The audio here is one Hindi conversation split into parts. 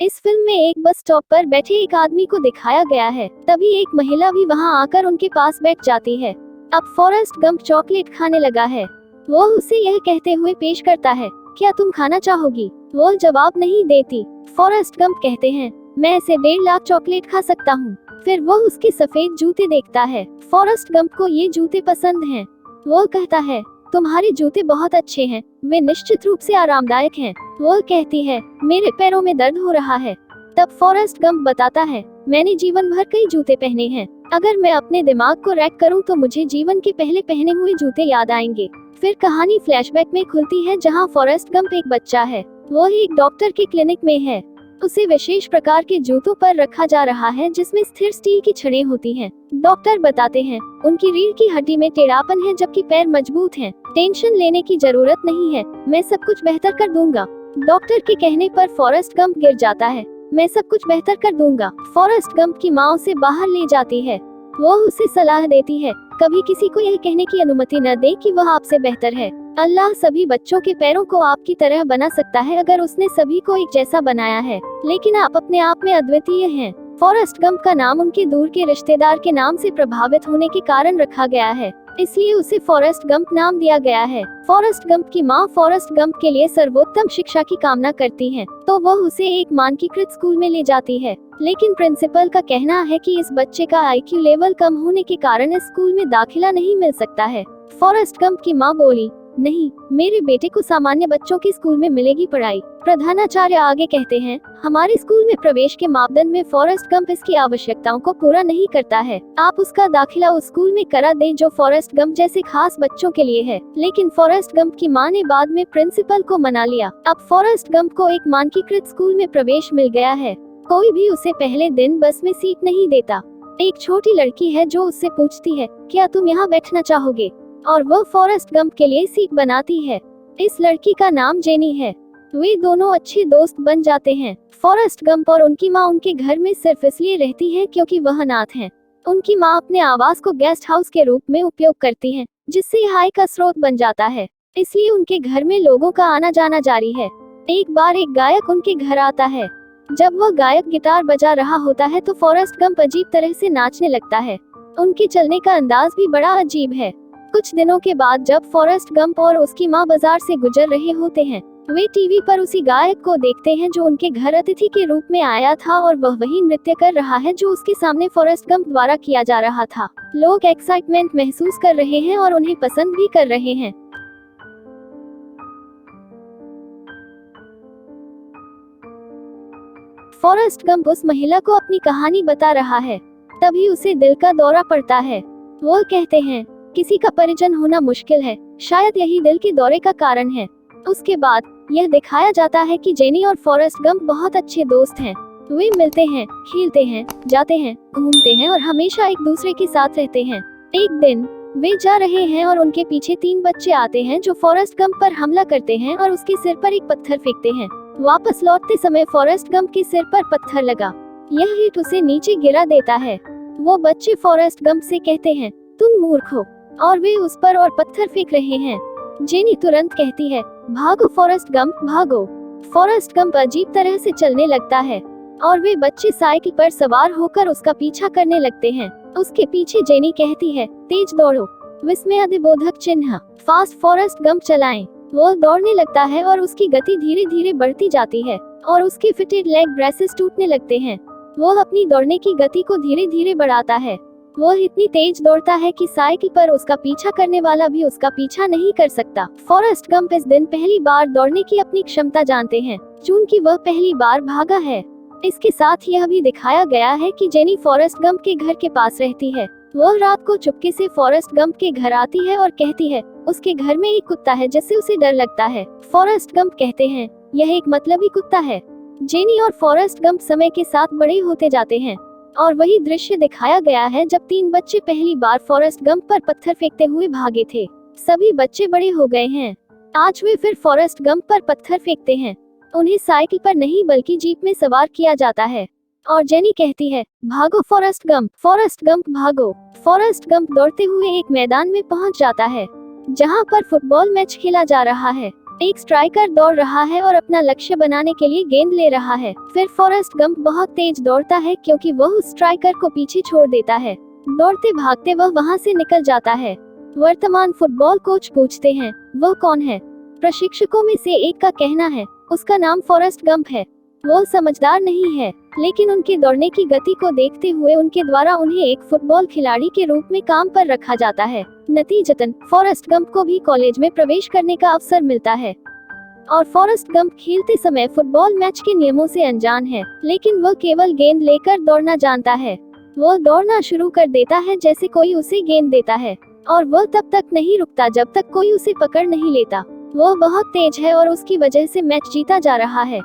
इस फिल्म में एक बस स्टॉप पर बैठे एक आदमी को दिखाया गया है। तभी एक महिला भी वहां आकर उनके पास बैठ जाती है। अब फॉरेस्ट गंप चॉकलेट खाने लगा है। वो उसे यह कहते हुए पेश करता है, क्या तुम खाना चाहोगी? वो जवाब नहीं देती। फॉरेस्ट गंप कहते हैं, मैं ऐसे 1.5 लाख चॉकलेट खा सकता हूँ। फिर वो उसके सफेद जूते देखता है। फॉरेस्ट गंप को ये जूते पसंद हैं। वो कहता है, तुम्हारे जूते बहुत अच्छे हैं, वे निश्चित रूप से आरामदायक हैं। वो कहती है, मेरे पैरों में दर्द हो रहा है। तब फॉरेस्ट गंप बताता है, मैंने जीवन भर कई जूते पहने हैं। अगर मैं अपने दिमाग को रैक करूं तो मुझे जीवन के पहले पहने हुए जूते याद आएंगे। फिर कहानी फ्लैशबैक में खुलती है जहां फॉरेस्ट गंप एक बच्चा है। वो एक डॉक्टर के क्लिनिक में है। उसे विशेष प्रकार के जूतों पर रखा जा रहा है जिसमें स्थिर स्टील की छड़ें होती हैं। डॉक्टर बताते हैं, उनकी रीढ़ की हड्डी में टेढ़ापन है जबकि पैर मजबूत हैं। टेंशन लेने की जरूरत नहीं है, मैं सब कुछ बेहतर कर दूंगा। डॉक्टर के कहने पर फॉरेस्ट गंप गिर जाता है। मैं सब कुछ बेहतर कर दूंगा। फॉरेस्ट गंप की माँ उसे बाहर ले जाती है। वो उसे सलाह देती है, कभी किसी को यह कहने की अनुमति न दे कि वह आपसे बेहतर है। अल्लाह सभी बच्चों के पैरों को आपकी तरह बना सकता है अगर उसने सभी को एक जैसा बनाया है, लेकिन आप अपने आप में अद्वितीय हैं। फॉरेस्ट गंप का नाम उनके दूर के रिश्तेदार के नाम से प्रभावित होने के कारण रखा गया है, इसलिए उसे फॉरेस्ट गंप नाम दिया गया है। फॉरेस्ट गंप की माँ फॉरेस्ट गंप के लिए सर्वोत्तम शिक्षा की कामना करती है, तो वह उसे एक मानकीकृत स्कूल में ले जाती है। लेकिन प्रिंसिपल का कहना है कि इस बच्चे का IQ लेवल कम होने के कारण इस स्कूल में दाखिला नहीं मिल सकता है। फॉरेस्ट गंप की माँ बोली, नहीं, मेरे बेटे को सामान्य बच्चों के स्कूल में मिलेगी पढ़ाई। प्रधानाचार्य आगे कहते हैं, हमारे स्कूल में प्रवेश के मापदंड में फॉरेस्ट गंप इसकी आवश्यकताओं को पूरा नहीं करता है। आप उसका दाखिला उस स्कूल में करा दें जो फॉरेस्ट गंप जैसे खास बच्चों के लिए है। लेकिन फॉरेस्ट गंप की माँ ने बाद में प्रिंसिपल को मना लिया। अब फॉरेस्ट गंप को एक मानकीकृत स्कूल में प्रवेश मिल गया है। कोई भी उसे पहले दिन बस में सीट नहीं देता। एक छोटी लड़की है जो उससे पूछती है, क्या तुम यहाँ बैठना चाहोगे? और वो फॉरेस्ट गंप के लिए सीट बनाती है। इस लड़की का नाम जेनी है। वे दोनों अच्छे दोस्त बन जाते हैं। फॉरेस्ट गंप और उनकी माँ उनके घर में सिर्फ इसलिए रहती है क्योंकि वह अनाथ हैं। उनकी माँ अपने आवास को गेस्ट हाउस के रूप में उपयोग करती हैं, जिससे आय का स्रोत बन जाता है। इसलिए उनके घर में लोगों का आना जाना जारी है। एक बार एक गायक उनके घर आता है। जब वह गायक गिटार बजा रहा होता है तो फॉरेस्ट गंप अजीब तरह से नाचने लगता है। उनके चलने का अंदाज भी बड़ा अजीब है। कुछ दिनों के बाद जब फॉरेस्ट गंप और उसकी माँ बाजार से गुजर रहे होते हैं, वे टीवी पर उसी गायक को देखते हैं जो उनके घर अतिथि के रूप में आया था और वह वही नृत्य कर रहा है जो उसके सामने फॉरेस्ट गंप द्वारा किया जा रहा था। लोग एक्साइटमेंट महसूस कर रहे हैं और उन्हें पसंद भी कर रहे हैं। फॉरेस्ट गंप उस महिला को अपनी कहानी बता रहा है। तभी उसे दिल का दौरा पड़ता है। वो कहते हैं, किसी का परिजन होना मुश्किल है, शायद यही दिल के दौरे का कारण है। उसके बाद यह दिखाया जाता है कि जेनी और फॉरेस्ट गंप बहुत अच्छे दोस्त हैं। वे मिलते हैं, खेलते हैं, जाते हैं, घूमते हैं और हमेशा एक दूसरे के साथ रहते हैं। एक दिन वे जा रहे हैं और उनके पीछे 3 बच्चे आते हैं जो फॉरेस्ट गंप पर हमला करते हैं और उसके सिर पर एक पत्थर फेंकते हैं। वापस लौटते समय फॉरेस्ट गंप के सिर पर पत्थर लगा। यह हिट उसे नीचे गिरा देता है। वो बच्चे फॉरेस्ट गंप से कहते हैं, तुम मूर्ख हो, और वे उस पर और पत्थर फेंक रहे हैं। जेनी तुरंत कहती है, भागो फॉरेस्ट गंप, भागो। फॉरेस्ट गंप अजीब तरह से चलने लगता है और वे बच्चे साइकिल पर सवार होकर उसका पीछा करने लगते हैं। उसके पीछे जेनी कहती है, तेज दौड़ो, विस्मयादिबोधक चिन्ह, फास्ट फॉरेस्ट गंप चलाएं। वो दौड़ने लगता है और उसकी गति धीरे धीरे बढ़ती जाती है और उसके फिटेड लेग ब्रेसेस टूटने लगते हैं। वो अपनी दौड़ने की गति को धीरे धीरे बढ़ाता है। वो इतनी तेज दौड़ता है कि साइकिल पर उसका पीछा करने वाला भी उसका पीछा नहीं कर सकता। फॉरेस्ट गंप इस दिन पहली बार दौड़ने की अपनी क्षमता जानते हैं, चूंकि वह पहली बार भागा है। इसके साथ यह भी दिखाया गया है कि जेनी फॉरेस्ट गंप के घर के पास रहती है। वो रात को चुपके से फॉरेस्ट गंप के घर आती है और कहती है, उसके घर में एक कुत्ता है जिससे उसे डर लगता है। फॉरेस्ट गंप कहते हैं, यह एक मतलबी कुत्ता है। जेनी और फॉरेस्ट गंप समय के साथ बड़े होते जाते हैं और वही दृश्य दिखाया गया है जब 3 बच्चे पहली बार फॉरेस्ट गंप पर पत्थर फेंकते हुए भागे थे। सभी बच्चे बड़े हो गए हैं। आज वे फिर फॉरेस्ट गंप पर पत्थर फेंकते हैं। उन्हें साइकिल पर नहीं बल्कि जीप में सवार किया जाता है और जेनी कहती है, भागो फॉरेस्ट गंप भागो। फॉरेस्ट गंप दौड़ते हुए एक मैदान में पहुंच जाता है जहां पर फुटबॉल मैच खेला जा रहा है। एक स्ट्राइकर दौड़ रहा है और अपना लक्ष्य बनाने के लिए गेंद ले रहा है। फिर फॉरेस्ट गंप बहुत तेज दौड़ता है क्योंकि वह उस स्ट्राइकर को पीछे छोड़ देता है। दौड़ते भागते वह वहां से निकल जाता है। वर्तमान फुटबॉल कोच पूछते हैं, वह कौन है? प्रशिक्षकों में से एक का कहना है, उसका नाम फॉरेस्ट गंप है। वो समझदार नहीं है, लेकिन उनके दौड़ने की गति को देखते हुए उनके द्वारा उन्हें एक फुटबॉल खिलाड़ी के रूप में काम पर रखा जाता है। नतीजतन फॉरेस्ट गंप को भी कॉलेज में प्रवेश करने का अवसर मिलता है। और फॉरेस्ट गंप खेलते समय फुटबॉल मैच के नियमों से अनजान है, लेकिन वह केवल गेंद लेकर दौड़ना जानता है। वह दौड़ना शुरू कर देता है जैसे कोई उसे गेंद देता है, और वह तब तक नहीं रुकता जब तक कोई उसे पकड़ नहीं लेता। वह बहुत तेज है और उसकी वजह से मैच जीता जा रहा है।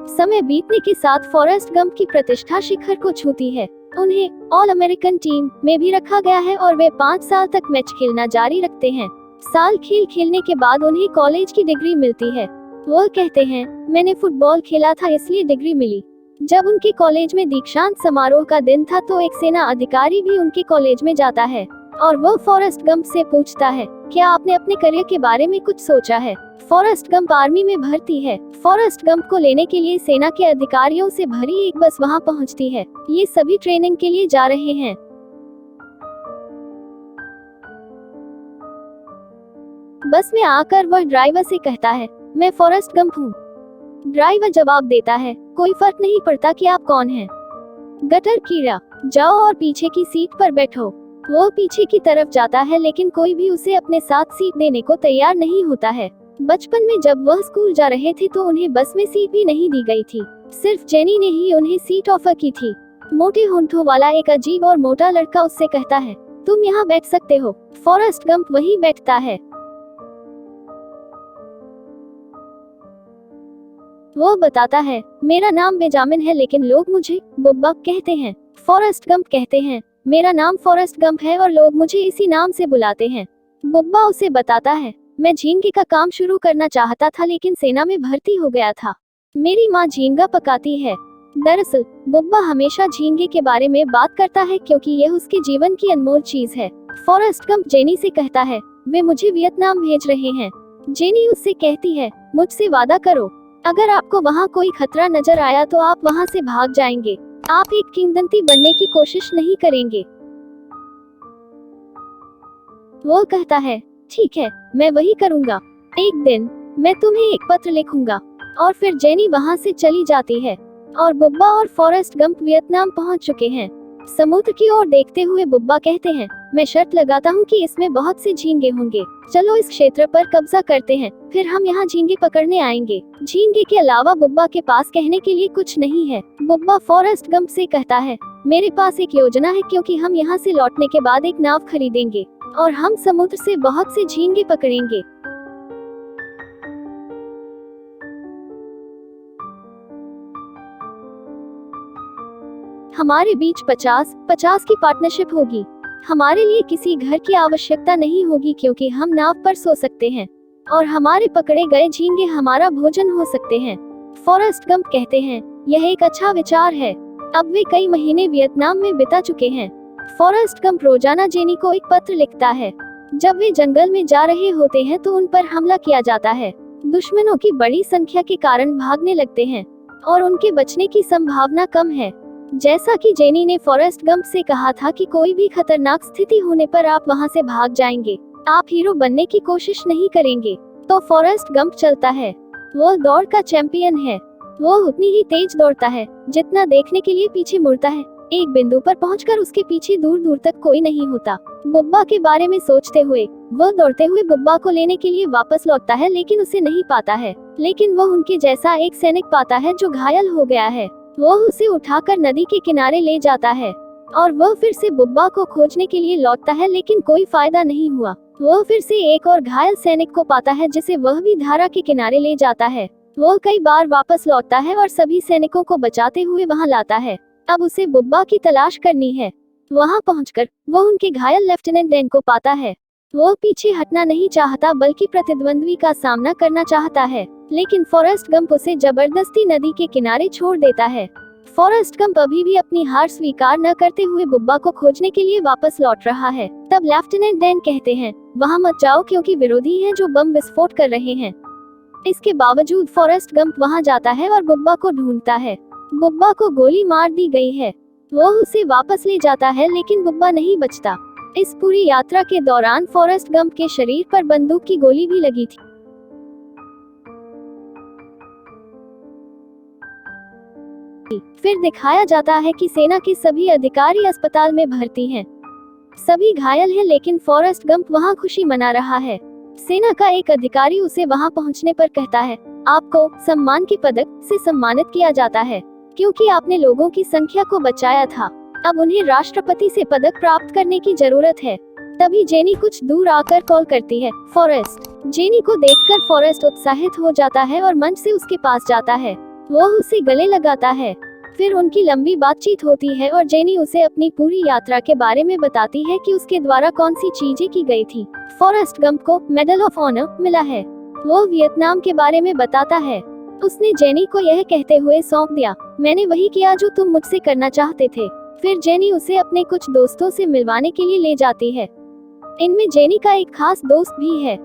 समय बीतने के साथ फॉरेस्ट गंप की प्रतिष्ठा शिखर को छूती है। उन्हें ऑल अमेरिकन टीम में भी रखा गया है और वे 5 साल तक मैच खेलना जारी रखते हैं। साल खेल खेलने के बाद उन्हें कॉलेज की डिग्री मिलती है। वह कहते हैं, मैंने फुटबॉल खेला था इसलिए डिग्री मिली। जब उनके कॉलेज में दीक्षांत समारोह का दिन था तो एक सेना अधिकारी भी उनके कॉलेज में जाता है और वह फॉरेस्ट गंप से पूछता है, क्या आपने अपने करियर के बारे में कुछ सोचा है? फॉरेस्ट गंप आर्मी में भर्ती है। फॉरेस्ट गंप को लेने के लिए सेना के अधिकारियों से भरी एक बस वहां पहुंचती है। ये सभी ट्रेनिंग के लिए जा रहे हैं। बस में आकर वह ड्राइवर से कहता है, मैं फॉरेस्ट गंप हूँ। ड्राइवर जवाब देता है, कोई फर्क नहीं पड़ता कि आप कौन हैं। गटर कीड़ा, जाओ और पीछे की सीट पर बैठो। वो पीछे की तरफ जाता है लेकिन कोई भी उसे अपने साथ सीट देने को तैयार नहीं होता है। बचपन में जब वह स्कूल जा रहे थे तो उन्हें बस में सीट भी नहीं दी गई थी। सिर्फ जेनी ने ही उन्हें सीट ऑफर की थी। मोटे होंठों वाला एक अजीब और मोटा लड़का उससे कहता है, तुम यहाँ बैठ सकते हो। फॉरेस्ट गंप वहीं बैठता है। वो बताता है, मेरा नाम बेंजामिन है लेकिन लोग मुझे बुब्बा कहते हैं। फॉरेस्ट गंप कहते हैं, मेरा नाम फॉरेस्ट गंप है और लोग मुझे इसी नाम से बुलाते हैं। बुब्बा उसे बताता है, मैं झींगे का काम शुरू करना चाहता था लेकिन सेना में भर्ती हो गया था। मेरी माँ झींगा पकाती है। दरअसल बुब्बा हमेशा झींगे के बारे में बात करता है क्योंकि यह उसके जीवन की अनमोल चीज है। फॉरेस्ट गंप जेनी से कहता है, वे मुझे वियतनाम भेज रहे हैं। जेनी उससे कहती है, मुझसे वादा करो, अगर आपको वहाँ कोई खतरा नजर आया तो आप वहाँ से भाग जाएंगे। आप एक किंवदंती बनने की कोशिश नहीं करेंगे। वो कहता है, ठीक है, मैं वही करूँगा। एक दिन मैं तुम्हें एक पत्र लिखूंगा। और फिर जेनी वहाँ से चली जाती है और बुब्बा और फॉरेस्ट गंप वियतनाम पहुँच चुके हैं। समुद्र की ओर देखते हुए बुब्बा कहते हैं, मैं शर्त लगाता हूँ कि इसमें बहुत से झींगे होंगे। चलो इस क्षेत्र पर कब्जा करते हैं, फिर हम यहाँ झींगे पकड़ने आएंगे। झींगे के अलावा बुब्बा के पास कहने के लिए कुछ नहीं है। बुब्बा फॉरेस्ट गंप से कहता है, मेरे पास एक योजना है क्योंकि हम यहाँ से लौटने के बाद एक नाव खरीदेंगे और हम समुद्र से बहुत से झींगे पकड़ेंगे। हमारे बीच 50-50 की पार्टनरशिप होगी। हमारे लिए किसी घर की आवश्यकता नहीं होगी क्योंकि हम नाव पर सो सकते हैं और हमारे पकड़े गए झींगे हमारा भोजन हो सकते हैं। फॉरेस्ट गंप कहते हैं, यह एक अच्छा विचार है। अब वे कई महीने वियतनाम में बिता चुके हैं। फॉरेस्ट गंप रोजाना जेनी को एक पत्र लिखता है। जब वे जंगल में जा रहे होते हैं तो उन पर हमला किया जाता है। दुश्मनों की बड़ी संख्या के कारण भागने लगते हैं और उनके बचने की संभावना कम है। जैसा कि जेनी ने फॉरेस्ट गंप से कहा था कि कोई भी खतरनाक स्थिति होने पर आप वहां से भाग जाएंगे, आप हीरो बनने की कोशिश नहीं करेंगे। तो फॉरेस्ट गंप चलता है। वो दौड़ का चैंपियन है। वो उतनी ही तेज दौड़ता है जितना देखने के लिए पीछे मुड़ता है। एक बिंदु पर पहुंचकर उसके पीछे दूर दूर तक कोई नहीं होता। बुब्बा के बारे में सोचते हुए वह दौड़ते हुए बुब्बा को लेने के लिए वापस लौटता है लेकिन उसे नहीं पाता है। लेकिन वह उनके जैसा एक सैनिक पाता है जो घायल हो गया है। वह उसे उठाकर नदी के किनारे ले जाता है और वह फिर से बुब्बा को खोजने के लिए लौटता है लेकिन कोई फायदा नहीं हुआ। वह फिर से एक और घायल सैनिक को पाता है जिसे वह भी धारा के किनारे ले जाता है। वह कई बार वापस लौटता है और सभी सैनिकों को बचाते हुए वहां लाता है। अब उसे बुब्बा की तलाश करनी है। वहां पहुंचकर वह उनके घायल लेफ्टिनेंट डैन को पाता है। वह पीछे हटना नहीं चाहता बल्कि प्रतिद्वंद्वी का सामना करना चाहता है, लेकिन फॉरेस्ट गंप उसे जबरदस्ती नदी के किनारे छोड़ देता है। फॉरेस्ट गंप अभी भी अपनी हार स्वीकार न करते हुए बुब्बा को खोजने के लिए वापस लौट रहा है। तब लेफ्टिनेंट डैन कहते हैं, वहां मत जाओ क्योंकि विरोधी हैं जो बम विस्फोट कर रहे हैं। इसके बावजूद फॉरेस्ट गंप वहां जाता है और बुब्बा को ढूंढता है। बुब्बा को गोली मार दी गई है। वो उसे वापस ले जाता है लेकिन बुब्बा नहीं बचता। इस पूरी यात्रा के दौरान फॉरेस्ट गंप के शरीर पर बंदूक की गोली भी लगी थी। फिर दिखाया जाता है कि सेना के सभी अधिकारी अस्पताल में भर्ती हैं। सभी घायल हैं लेकिन फॉरेस्ट गंप वहां खुशी मना रहा है। सेना का एक अधिकारी उसे वहां पहुंचने पर कहता है, आपको सम्मान के पदक से सम्मानित किया जाता है क्योंकि आपने लोगों की संख्या को बचाया था। अब उन्हें राष्ट्रपति से पदक प्राप्त करने की जरूरत है। तभी जेनी कुछ दूर आकर कॉल करती है, फॉरेस्ट। जेनी को देखकर फॉरेस्ट उत्साहित हो जाता है और मंच से उसके पास जाता है। वो उसे गले लगाता है। फिर उनकी लंबी बातचीत होती है और जेनी उसे अपनी पूरी यात्रा के बारे में बताती है कि उसके द्वारा कौन सी चीजें की गई थी। फॉरेस्ट गंप को मेडल ऑफ ऑनर मिला है। वो वियतनाम के बारे में बताता है। उसने जेनी को यह कहते हुए सौंप दिया, मैंने वही किया जो तुम मुझसे करना चाहते थे। फिर जेनी उसे अपने कुछ दोस्तों से मिलवाने के लिए ले जाती है। इनमें जेनी का एक खास दोस्त भी है।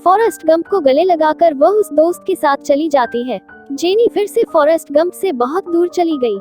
फॉरेस्ट गंप को गले लगाकर वह उस दोस्त के साथ चली जाती है। जेनी फिर से फॉरेस्ट गंप से बहुत दूर चली गई।